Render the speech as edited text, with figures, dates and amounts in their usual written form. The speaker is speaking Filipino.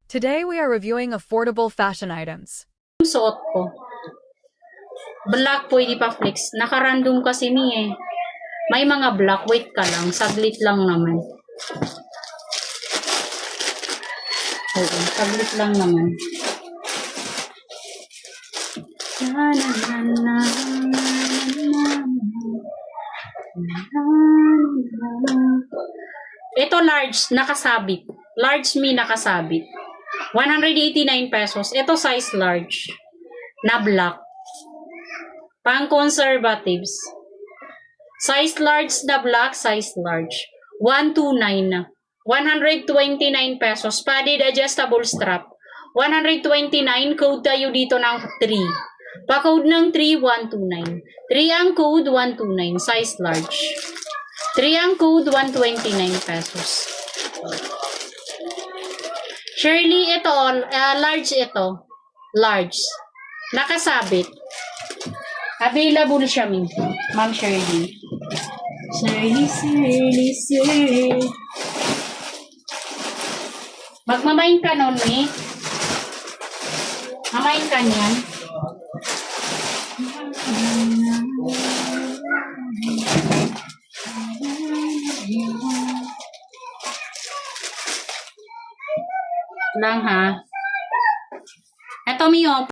Today we are reviewing affordable fashion items. Yung suot ko. Black, pwede pa flex. Naka-random kasi ni eh. May mga black, wait ka lang. Saglit lang naman. Oo, saglit lang naman. Na, na, na, na, Ito large, nakasabit. Large me nakasabit. 189 pesos. Ito size large. Na black. Pang conservatives. Size large na black, size large. 129 na. 129 pesos. Padded adjustable strap. 129. Code tayo dito ng 3. Pa-code ng 3, 129. 3 ang code, 129. Size large. 3 ang code, 129 pesos. Shirley, ito, large ito. Large. Nakasabit. Available siya, Ma'am Shirley. Shirley. Magmamain ka nun, eh. Mamain ka niyan. Lang, ha? Ito, Mio.